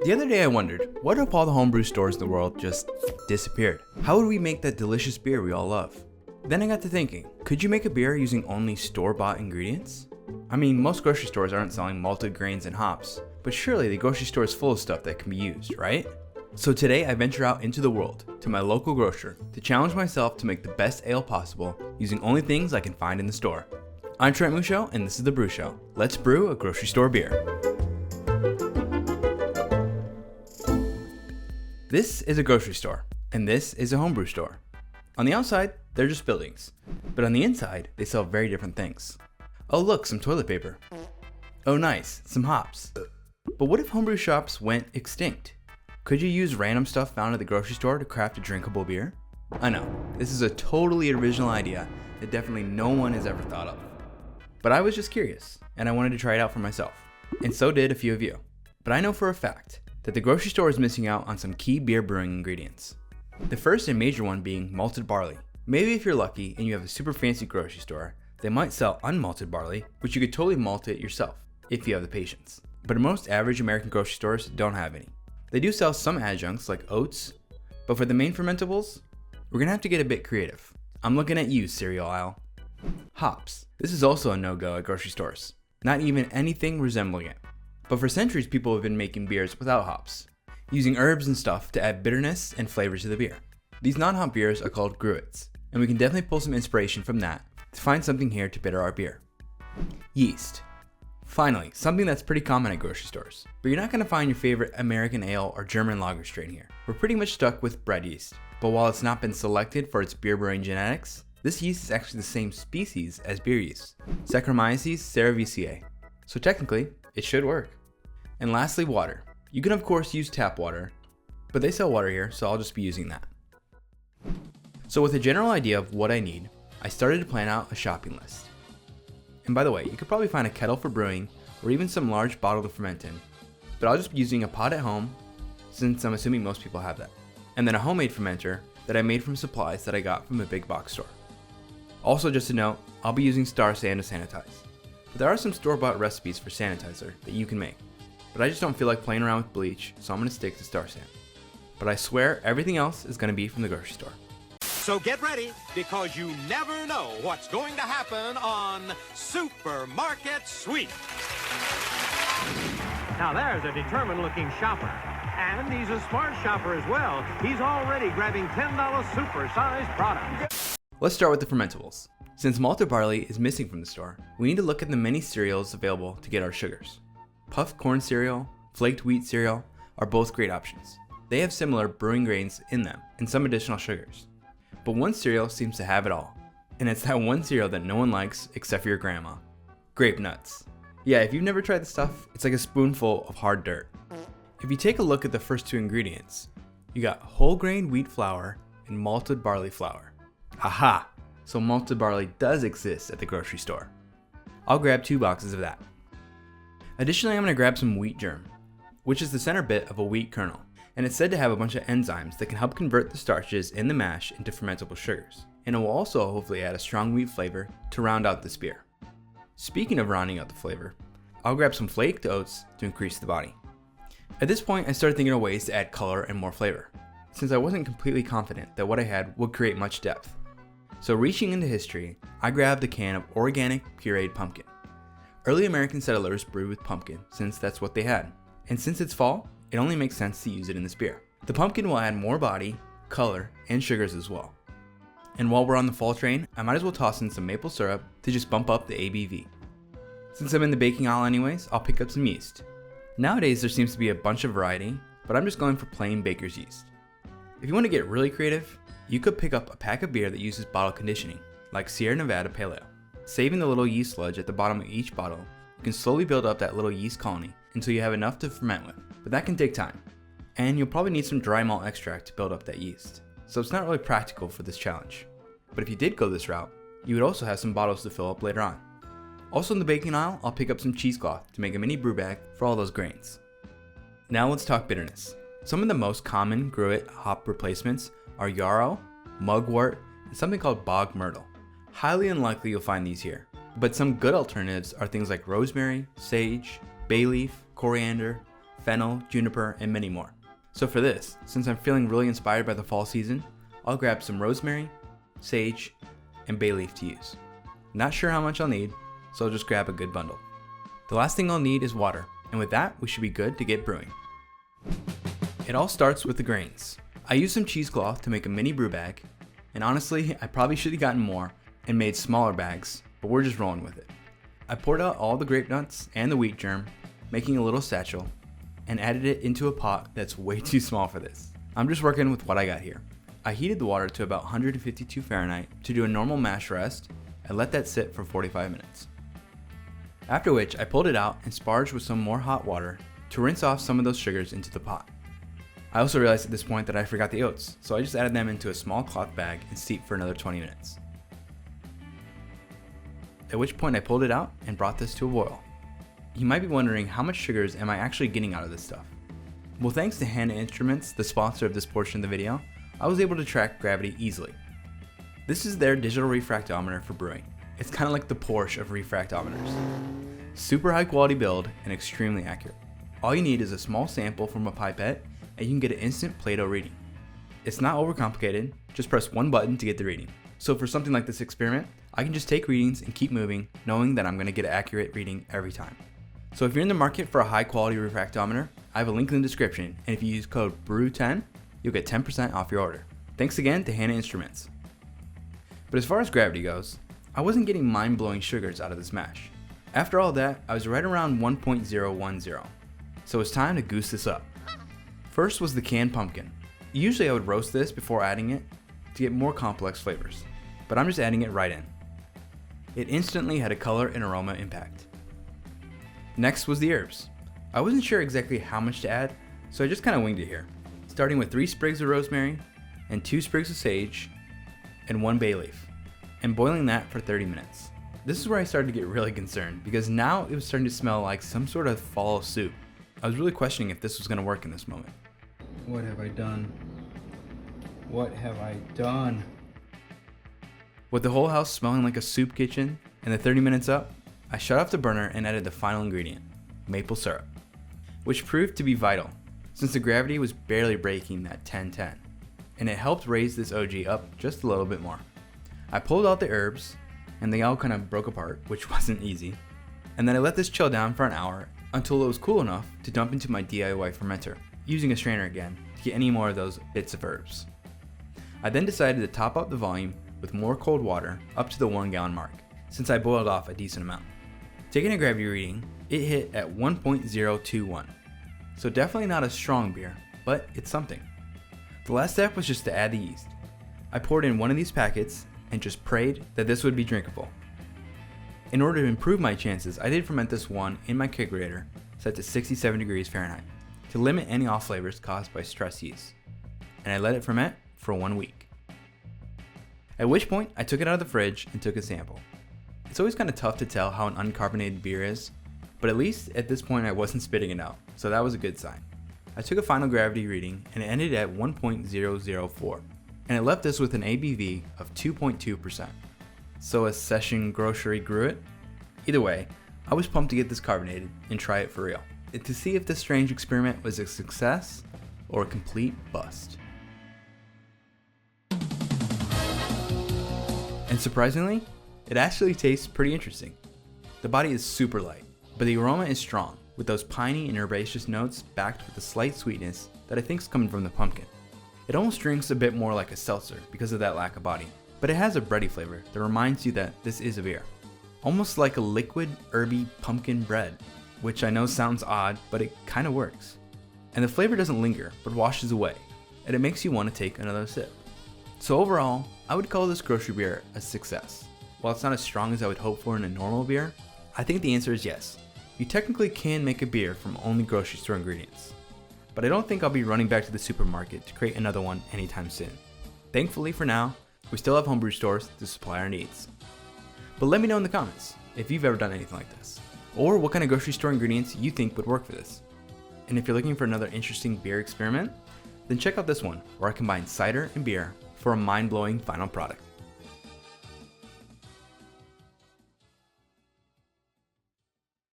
The other day I wondered, what if all the homebrew stores in the world just disappeared? How would we make that delicious beer we all love? Then I got to thinking, could you make a beer using only store-bought ingredients? I mean, most grocery stores aren't selling malted grains and hops, but surely the grocery store is full of stuff that can be used, right? So today I venture out into the world, to my local grocer, to challenge myself to make the best ale possible using only things I can find in the store. I'm Trent Musho, and this is The Brew Show. Let's brew a grocery store beer. This is a grocery store, and this is a homebrew store. On the outside, they're just buildings, but on the inside, they sell very different things. Oh look, some toilet paper. Oh nice, some hops. But what if homebrew shops went extinct? Could you use random stuff found at the grocery store to craft a drinkable beer? I know, this is a totally original idea that definitely no one has ever thought of. But I was just curious, and I wanted to try it out for myself. And so did a few of you. But I know for a fact that the grocery store is missing out on some key beer brewing ingredients. The first and major one being malted barley. Maybe if you're lucky and you have a super fancy grocery store, they might sell unmalted barley, which you could totally malt it yourself, if you have the patience. But most average American grocery stores don't have any. They do sell some adjuncts like oats, but for the main fermentables, we're gonna have to get a bit creative. I'm looking at you, cereal aisle. Hops. This is also a no-go at grocery stores. Not even anything resembling it. But for centuries, people have been making beers without hops, using herbs and stuff to add bitterness and flavor to the beer. These non-hop beers are called gruits, and we can definitely pull some inspiration from that to find something here to bitter our beer. Yeast. Finally, something that's pretty common at grocery stores, but you're not going to find your favorite American ale or German lager strain here. We're pretty much stuck with bread yeast, but while it's not been selected for its beer brewing genetics, this yeast is actually the same species as beer yeast, Saccharomyces cerevisiae. So technically, it should work. And lastly, water. You can of course use tap water, but they sell water here, so I'll just be using that. So with a general idea of what I need, I started to plan out a shopping list. And by the way, you could probably find a kettle for brewing, or even some large bottle to ferment in, but I'll just be using a pot at home, since I'm assuming most people have that. And then a homemade fermenter that I made from supplies that I got from a big box store. Also just a note, I'll be using Star San to sanitize. But there are some store-bought recipes for sanitizer that you can make. But I just don't feel like playing around with bleach, so I'm going to stick to Star San. But I swear everything else is going to be from the grocery store. So get ready, because you never know what's going to happen on Supermarket Sweep. Now there's a determined-looking shopper. And he's a smart shopper as well. He's already grabbing $10 super-sized products. Let's start with the fermentables. Since malted barley is missing from the store, we need to look at the many cereals available to get our sugars. Puffed corn cereal, flaked wheat cereal are both great options. They have similar brewing grains in them and some additional sugars. But one cereal seems to have it all, and it's that one cereal that no one likes except for your grandma. Grape nuts. Yeah, if you've never tried the stuff, it's like a spoonful of hard dirt. If you take a look at the first two ingredients, you got whole grain wheat flour and malted barley flour. Aha! So malted barley does exist at the grocery store. I'll grab 2 boxes of that. Additionally, I'm going to grab some wheat germ, which is the center bit of a wheat kernel, and it's said to have a bunch of enzymes that can help convert the starches in the mash into fermentable sugars, and it will also hopefully add a strong wheat flavor to round out this beer. Speaking of rounding out the flavor, I'll grab some flaked oats to increase the body. At this point, I started thinking of ways to add color and more flavor, since I wasn't completely confident that what I had would create much depth. So reaching into history, I grabbed a can of organic pureed pumpkin. Early American settlers brewed with pumpkin since that's what they had. And since it's fall, it only makes sense to use it in this beer. The pumpkin will add more body, color, and sugars as well. And while we're on the fall train, I might as well toss in some maple syrup to just bump up the ABV. Since I'm in the baking aisle anyways, I'll pick up some yeast. Nowadays there seems to be a bunch of variety, but I'm just going for plain baker's yeast. If you want to get really creative, you could pick up a pack of beer that uses bottle conditioning, like Sierra Nevada Pale Ale. Saving the little yeast sludge at the bottom of each bottle, you can slowly build up that little yeast colony until you have enough to ferment with, but that can take time. And you'll probably need some dry malt extract to build up that yeast, so it's not really practical for this challenge. But if you did go this route, you would also have some bottles to fill up later on. Also in the baking aisle, I'll pick up some cheesecloth to make a mini brew bag for all those grains. Now let's talk bitterness. Some of the most common gruit hop replacements are yarrow, mugwort, and something called bog myrtle. Highly unlikely you'll find these here, but some good alternatives are things like rosemary, sage, bay leaf, coriander, fennel, juniper, and many more. So for this, since I'm feeling really inspired by the fall season, I'll grab some rosemary, sage, and bay leaf to use. Not sure how much I'll need, so I'll just grab a good bundle. The last thing I'll need is water, and with that, we should be good to get brewing. It all starts with the grains. I used some cheesecloth to make a mini brew bag, and honestly, I probably should have gotten more and made smaller bags, but we're just rolling with it. I poured out all the grape nuts and the wheat germ, making a little satchel, and added it into a pot that's way too small for this. I'm just working with what I got here. I heated the water to about 152 Fahrenheit to do a normal mash rest and let that sit for 45 minutes. After which, I pulled it out and sparged with some more hot water to rinse off some of those sugars into the pot. I also realized at this point that I forgot the oats, so I just added them into a small cloth bag and steeped for another 20 minutes. At which point I pulled it out and brought this to a boil. You might be wondering, how much sugars am I actually getting out of this stuff? Well, thanks to Hanna Instruments, the sponsor of this portion of the video, I was able to track gravity easily. This is their digital refractometer for brewing. It's kind of like the Porsche of refractometers. Super high quality build and extremely accurate. All you need is a small sample from a pipette and you can get an instant Plato reading. It's not overcomplicated, just press one button to get the reading. So for something like this experiment, I can just take readings and keep moving, knowing that I'm going to get an accurate reading every time. So if you're in the market for a high quality refractometer, I have a link in the description, and if you use code BREW10, you'll get 10% off your order. Thanks again to Hanna Instruments. But as far as gravity goes, I wasn't getting mind-blowing sugars out of this mash. After all that, I was right around 1.010, so it's time to goose this up. First was the canned pumpkin. Usually I would roast this before adding it to get more complex flavors, but I'm just adding it right in. It instantly had a color and aroma impact. Next was the herbs. I wasn't sure exactly how much to add, so I just kind of winged it here. Starting with 3 sprigs of rosemary, and 2 sprigs of sage, and 1 bay leaf, and boiling that for 30 minutes. This is where I started to get really concerned, because now it was starting to smell like some sort of fall soup. I was really questioning if this was going to work in this moment. What have I done? What have I done? With the whole house smelling like a soup kitchen, and the 30 minutes up, I shut off the burner and added the final ingredient, maple syrup, which proved to be vital since the gravity was barely breaking that 1010, and it helped raise this OG up just a little bit more. I pulled out the herbs and they all kind of broke apart, which wasn't easy, and then I let this chill down for an hour until it was cool enough to dump into my DIY fermenter, using a strainer again to get any more of those bits of herbs. I then decided to top up the volume with more cold water up to the 1 gallon mark, since I boiled off a decent amount. Taking a gravity reading, it hit at 1.021, so definitely not a strong beer, but it's something. The last step was just to add the yeast. I poured in one of these packets and just prayed that this would be drinkable. In order to improve my chances, I did ferment this one in my kegerator set to 67 degrees Fahrenheit to limit any off flavors caused by stress yeast, and I let it ferment for 1 week. At which point, I took it out of the fridge and took a sample. It's always kind of tough to tell how an uncarbonated beer is, but at least at this point I wasn't spitting it out, so that was a good sign. I took a final gravity reading and it ended at 1.004, and it left us with an ABV of 2.2%. So a session grocery grew it? Either way, I was pumped to get this carbonated and try it for real, to see if this strange experiment was a success or a complete bust. And surprisingly, it actually tastes pretty interesting. The body is super light, but the aroma is strong, with those piney and herbaceous notes backed with a slight sweetness that I think is coming from the pumpkin. It almost drinks a bit more like a seltzer because of that lack of body, but it has a bready flavor that reminds you that this is a beer. Almost like a liquid, herby pumpkin bread, which I know sounds odd, but it kind of works. And the flavor doesn't linger, but washes away, and it makes you want to take another sip. So overall, I would call this grocery beer a success. While it's not as strong as I would hope for in a normal beer, I think the answer is yes. You technically can make a beer from only grocery store ingredients, but I don't think I'll be running back to the supermarket to create another one anytime soon. Thankfully for now, we still have homebrew stores to supply our needs. But let me know in the comments if you've ever done anything like this, or what kind of grocery store ingredients you think would work for this. And if you're looking for another interesting beer experiment, then check out this one where I combine cider and beer for a mind-blowing final product.